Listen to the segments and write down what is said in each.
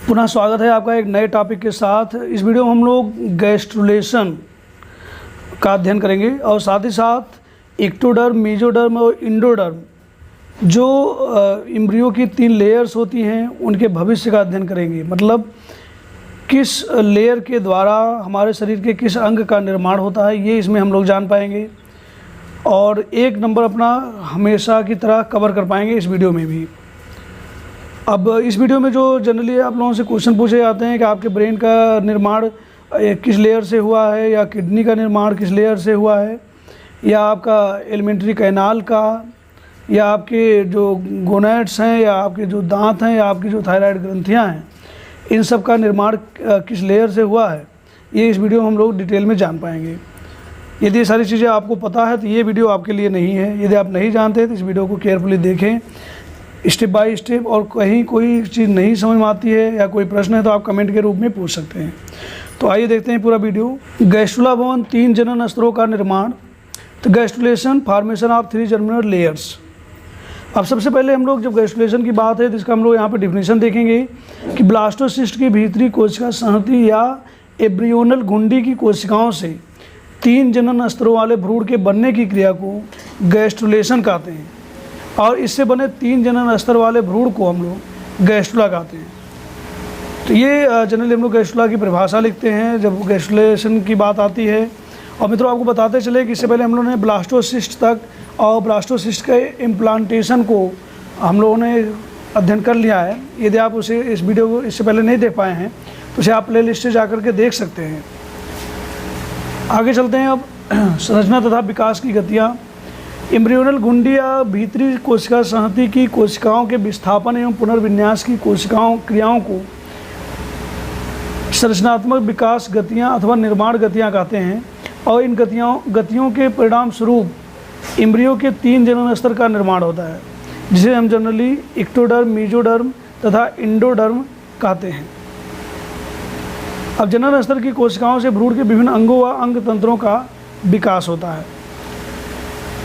पुनः स्वागत है आपका एक नए टॉपिक के साथ। इस वीडियो में हम लोग गैस्ट्रुलेशन का अध्ययन करेंगे और साथ ही साथ एक्टोडर्म, मेसोडर्म और इंडोडर्म जो एम्ब्रियो की 3 लेयर्स होती हैं उनके भविष्य का अध्ययन करेंगे। मतलब किस लेयर के द्वारा हमारे शरीर के किस अंग का निर्माण होता है ये इसमें हम लोग जान पाएंगे और 1 नंबर अपना हमेशा की तरह कवर कर पाएंगे इस वीडियो में भी। अब इस वीडियो में जो जनरली आप लोगों से क्वेश्चन पूछे जाते हैं कि आपके ब्रेन का निर्माण किस लेयर से हुआ है, या किडनी का निर्माण किस लेयर से हुआ है, या आपका एलिमेंट्री कैनाल का, या आपके जो गोनैड्स हैं, या आपके जो दांत हैं, या आपकी जो थायराइड ग्रंथियां हैं, इन सब का निर्माण किस लेयर से हुआ है ये इस वीडियो में हम लोग डिटेल में जान पाएंगे। यदि ये सारी चीज़ें आपको पता है तो ये वीडियो आपके लिए नहीं है। यदि आप नहीं जानते तो इस वीडियो को केयरफुली देखें स्टेप बाय स्टेप, और कहीं कोई चीज़ नहीं समझ में आती है या कोई प्रश्न है तो आप कमेंट के रूप में पूछ सकते हैं। तो आइए देखते हैं पूरा वीडियो। गैस्ट्रुला भवन 3 जनन स्तरों का निर्माण। तो gastrulation formation of 3 germinal layers. अब सबसे पहले हम लोग जब गैस्ट्रुलेशन की बात है तो इसका हम लोग यहाँ पर डिफिनेशन देखेंगे कि ब्लास्टोसिस्ट की भीतरी कोशिका संहति या एब्रियोनल घुंडी की कोशिकाओं से 3 जनन स्तरों वाले भ्रूण के बनने की क्रिया को गैस्ट्रुलेशन कहते हैं, और इससे बने 3 जनन स्तर वाले भ्रूण को हम लोग गैस्ट्रुला कहते हैं। तो ये जनरली हम लोग गैस्ट्रुला की परिभाषा लिखते हैं जब गैस्ट्रुलेशन की बात आती है। और मित्रों आपको बताते चले कि इससे पहले हम लोगों ने ब्लास्टोसिस्ट तक और ब्लास्टोसिस्ट के इम्प्लांटेशन को हम लोगों ने अध्ययन कर लिया है। यदि आप उसे इस वीडियो को इससे पहले नहीं देख पाए हैं तो उसे आप प्ले लिस्ट से जा करके देख सकते हैं। आगे चलते हैं। अब संरचना तथा विकास की गतियाँ। एम्ब्रियोनल घुंडी या भीतरी कोशिका संहति की कोशिकाओं के विस्थापन एवं पुनर्विन्यास की क्रियाओं को संरचनात्मक विकास गतियां अथवा निर्माण गतियां कहते हैं, और इन गतियों के परिणाम स्वरूप एम्ब्रियो के 3 जनन स्तर का निर्माण होता है, जिसे हम जनरली एक्टोडर्म, मेसोडर्म तथा इंडोडर्म कहते हैं। अब जनन स्तर की कोशिकाओं से भ्रूण के विभिन्न अंगों व अंग तंत्रों का विकास होता है।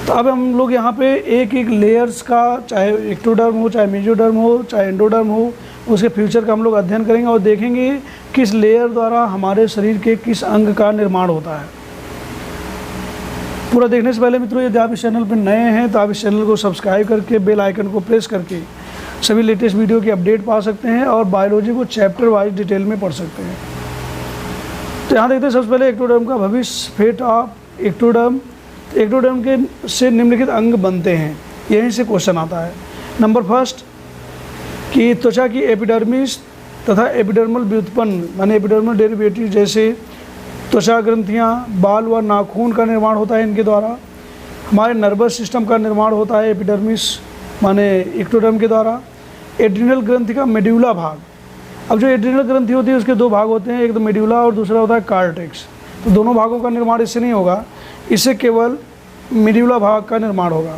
तो अब हम लोग यहाँ पे एक एक लेयर्स का, चाहे एक्टोडर्म हो, चाहे मेसोडर्म हो, चाहे एंडोडर्म हो, उसके फ्यूचर का हम लोग अध्ययन करेंगे और देखेंगे किस लेयर द्वारा हमारे शरीर के किस अंग का निर्माण होता है। पूरा देखने से पहले मित्रों यदि आप इस चैनल पर नए हैं तो आप इस चैनल को सब्सक्राइब करके बेल आइकन को प्रेस करके सभी लेटेस्ट वीडियो की अपडेट पा सकते हैं और बायोलॉजी को चैप्टर वाइज डिटेल में पढ़ सकते हैं। तो यहाँ देखते हैं सबसे पहले एक्टोडर्म का भविष्य। Fate of ectoderm. एक्टोडर्म के से निम्नलिखित अंग बनते हैं, यहीं से क्वेश्चन आता है। नंबर फर्स्ट कि त्वचा की एपिडर्मिस तथा एपिडर्मल व्युत्पन्न माने एपिडर्मल डेरिवेटिव जैसे त्वचा ग्रंथियां, बाल व नाखून का निर्माण होता है इनके द्वारा। हमारे नर्वस सिस्टम का निर्माण होता है एपिडर्मिस माने एक्टोडर्म के द्वारा। एड्रिनल ग्रंथि का मेड्यूला भाग। अब जो एड्रिनल ग्रंथि होती है उसके 2 भाग होते हैं, एक तो मेड्यूला और दूसरा होता है कार्टेक्स। तो दोनों भागों का निर्माण इससे नहीं होगा, इससे केवल मेड्यूला भाग का निर्माण होगा।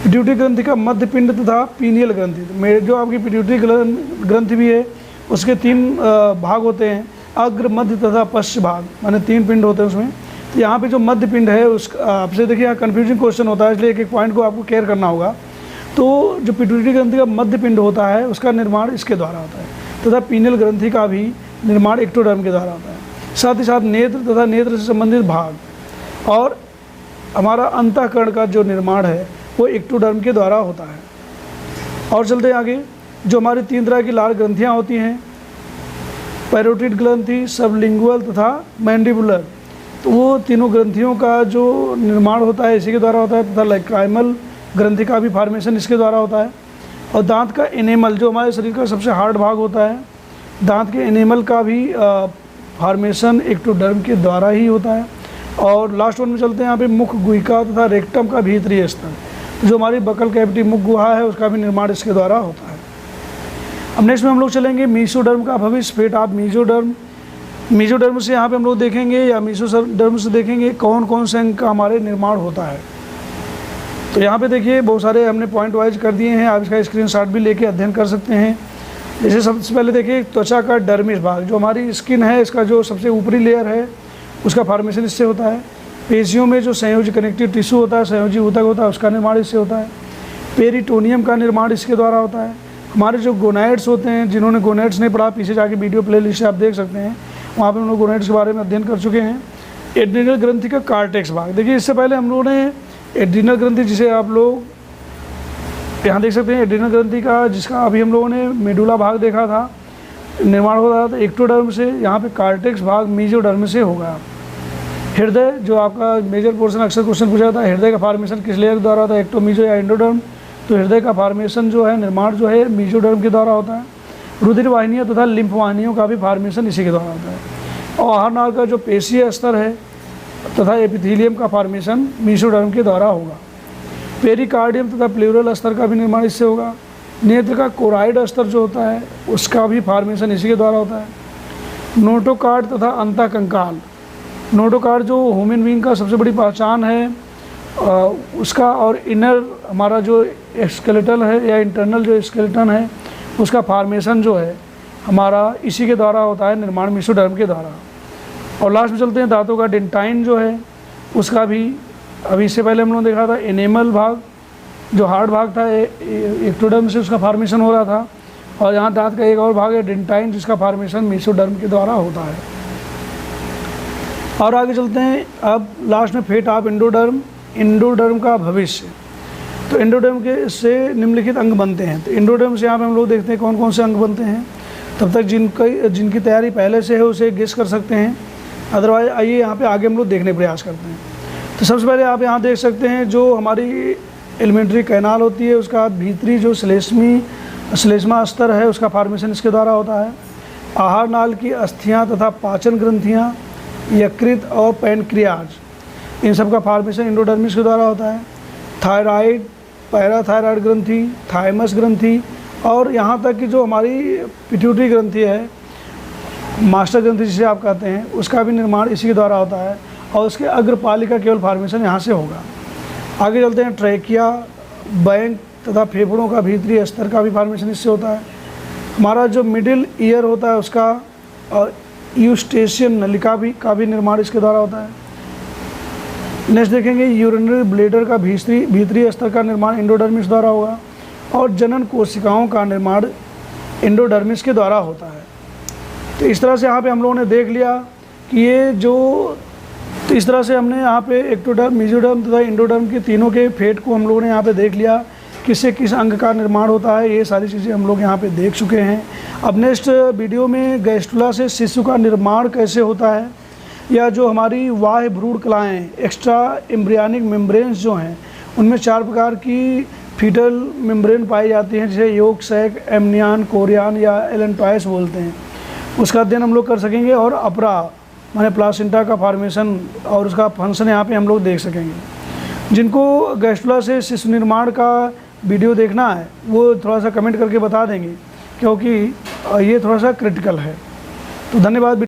पिट्यूटरी ग्रंथि का मध्य पिंड तथा पीनियल ग्रंथि। जो आपकी पिट्यूटरी ग्रंथि भी है उसके 3 भाग होते हैं, अग्र, मध्य तथा पश्च भाग, माने 3 पिंड होते हैं उसमें। तो यहाँ पे जो मध्य पिंड है उस आपसे देखिए यहाँ कन्फ्यूजिंग क्वेश्चन होता है, इसलिए एक एक पॉइंट को आपको केयर करना होगा। तो जो पिट्यूटरी ग्रंथि का मध्य पिंड होता है उसका निर्माण इसके द्वारा होता है, तथा पीनियल ग्रंथि का भी निर्माण एक्टोडर्म के द्वारा होता है। साथ ही साथ नेत्र तथा नेत्र से संबंधित भाग और हमारा अंतःकरण का जो निर्माण है वो एक्टोडर्म के द्वारा होता है। और चलते आगे, जो हमारी 3 तरह की लाल ग्रंथियाँ होती हैं, पैरोटिड ग्रंथि, सबलिंगुअल तथा मैंडिबुलर। तो वो तीनों ग्रंथियों का जो निर्माण होता है इसी के द्वारा होता है, तथा लाइक्राइमल ग्रंथि का भी फॉर्मेशन इसके द्वारा होता है। और दांत का एनेमल जो हमारे शरीर का सबसे हार्ड भाग होता है, दांत के एनेमल का भी फॉर्मेशन एक्टोडर्म के द्वारा ही होता है। और लास्ट वन में चलते हैं यहाँ पे मुख गुहिका तथा रेक्टम का भीतरी स्तर। जो हमारी बकल कैविटी मुख गुहा है उसका भी निर्माण इसके द्वारा होता है। अब नेक्स्ट में हम लोग चलेंगे मेसोडर्म का भविष्य। Fate of mesoderm. मेसोडर्म से यहाँ पे हम लोग देखेंगे या मेसोडर्म से देखेंगे कौन कौन से अंग का हमारे निर्माण होता है। तो यहाँ पे देखिए बहुत सारे हमने पॉइंट वाइज कर दिए हैं, आप इसका स्क्रीनशॉट भी लेके अध्ययन कर सकते हैं। जैसे सबसे पहले देखिए त्वचा का डर्मिस भाग, जो हमारी स्किन है इसका जो सबसे ऊपरी लेयर है उसका फॉर्मेशन इससे होता है। पेशियों में जो संयोजी कनेक्टिव टिश्यू होता है, संयोजी ऊतक होता है, उसका निर्माण इससे होता है। पेरिटोनियम का निर्माण इसके द्वारा होता है। हमारे जो गोनाइड्स होते हैं, जिन्होंने गोनाइड्स नहीं पढ़ा, पीछे जाके वीडियो प्ले लिस्ट आप देख सकते हैं, वहाँ पे हम लोग गोनाइड्स के बारे में अध्ययन कर चुके हैं। एड्रीनल ग्रंथि का कार्टेक्स भाग, देखिए इससे पहले हम लोगों ने एड्रीनल ग्रंथि, जिसे आप लोग यहाँ देख सकते हैं, एड्रीनल ग्रंथि का जिसका अभी हम लोगों ने मेडुला भाग देखा था, निर्माण हो रहा था एक्टोडर्म से। यहाँ पे कार्टेक्स भाग मेसोडर्म से होगा। हृदय, जो आपका मेजर पोर्शन अक्सर क्वेश्चन पूछा था, हृदय का फॉर्मेशन किस लेयर के द्वारा होता है, एक्टो, मीजो या एंडोडर्म। तो हृदय का फॉर्मेशन जो है, निर्माण जो है, मेसोडर्म के द्वारा होता है। रुधिर वाहिनियाँ तथा लिम्फ वाहिनियों का भी फॉर्मेशन इसी के द्वारा होता है। और आहार नाल का जो पेशीय स्तर है तथा एपिथेलियम का फॉर्मेशन मेसोडर्म के द्वारा होगा। पेरिकार्डियम तथा प्लूरल स्तर का भी निर्माण इससे होगा। नेत्र का कोराइड स्तर जो होता है, उसका भी फॉर्मेशन इसी के द्वारा होता है। नोटोकार्ड तथा अंतःकंकाल, नोटोकार्ड जो ह्यूमन बीइंग का सबसे बड़ी पहचान है, उसका और इनर हमारा जो स्केलेटल है या इंटरनल जो स्केलेटन है, उसका फॉर्मेशन जो है हमारा इसी के द्वारा होता है, निर्माण मेसोडर्म के द्वारा। और लास्ट में चलते हैं, दांतों का डेंटाइन जो है, उसका भी अभी इससे पहले हम लोगों ने देखा था। एनेमल भाग, जो हार्ड भाग था, एक्टोडर्म से उसका फॉर्मेशन हो रहा था। और यहाँ दांत का एक और भाग है डेंटाइन, जिसका फॉर्मेशन मेसोडर्म के द्वारा होता है। और आगे चलते हैं, अब लास्ट में फेट ऑफ एंडोडर्म, एंडोडर्म का भविष्य। तो एंडोडर्म के से निम्नलिखित अंग बनते हैं। तो एंडोडर्म से यहाँ पे हम लोग देखते हैं कौन कौन से अंग बनते हैं। तब तक जिनकी तैयारी पहले से है उसे गेस कर सकते हैं, अदरवाइज आइए यहाँ पे आगे हम लोग देखने प्रयास करते हैं। तो सबसे पहले आप यहाँ देख सकते हैं, जो हमारी एलिमेंट्री कैनाल होती है, उसका भीतरी जो श्लेष्मा स्तर है, उसका फॉर्मेशन इसके द्वारा होता है। आहार नाल की अस्थियाँ तथा पाचन ग्रंथियाँ, यकृत और पैनक्रियाज, इन सब का फॉर्मेशन एंडोडर्मिस के द्वारा होता है। थायराइड, पैराथायराइड ग्रंथि, थाइमस ग्रंथि, और यहाँ तक कि जो हमारी पिट्यूटरी ग्रंथि है, मास्टर ग्रंथि जिसे आप कहते हैं, उसका भी निर्माण इसी के द्वारा होता है। और उसके अग्रपालिका केवल फॉर्मेशन यहाँ से होगा। आगे चलते हैं, ट्रैकिया, बैंक तथा फेफड़ों का भीतरी स्तर का भी फॉर्मेशन इससे होता है। हमारा जो मिडिल ईयर होता है उसका, और यूस्टेशियन नलिका का भी निर्माण इसके द्वारा होता है। नेक्स्ट देखेंगे, यूरिनरी ब्लैडर का भीतरी स्तर का निर्माण एंडोडर्मिस द्वारा होगा। और जनन कोशिकाओं का निर्माण एंडोडर्मिस के द्वारा होता है। तो इस तरह से यहाँ पे हम लोगों ने देख लिया कि ये जो, तो इस तरह से हमने यहाँ पे एक्टोडर्म, मेसोडर्म तथा एंडोडर्म के तीनों के फेट को हम लोगों ने यहाँ पे देख लिया, किससे किस अंग का निर्माण होता है। ये सारी चीज़ें हम लोग यहाँ पे देख चुके हैं। अब नेक्स्ट वीडियो में गैस्ट्रुला से शिशु का निर्माण कैसे होता है, या जो हमारी बाह्य भ्रूण कलाएँ, एक्स्ट्रा एम्ब्रियनिक मेम्ब्रेन्स जो हैं, उनमें 4 प्रकार की फीटल मेम्ब्रेन पाई जाती हैं, जिसे योग सैक, एमनियन, कोरियन या एलेंटॉयस बोलते हैं। उसका अध्ययन हम लोग कर सकेंगे। और अपरा माने प्लासेंटा का फॉर्मेशन और उसका फंक्शन यहाँ पे हम लोग देख सकेंगे। जिनको गैस्ट्रुला से शिशु निर्माण का वीडियो देखना है, वो थोड़ा सा कमेंट करके बता देंगे, क्योंकि ये थोड़ा सा क्रिटिकल है। तो धन्यवाद।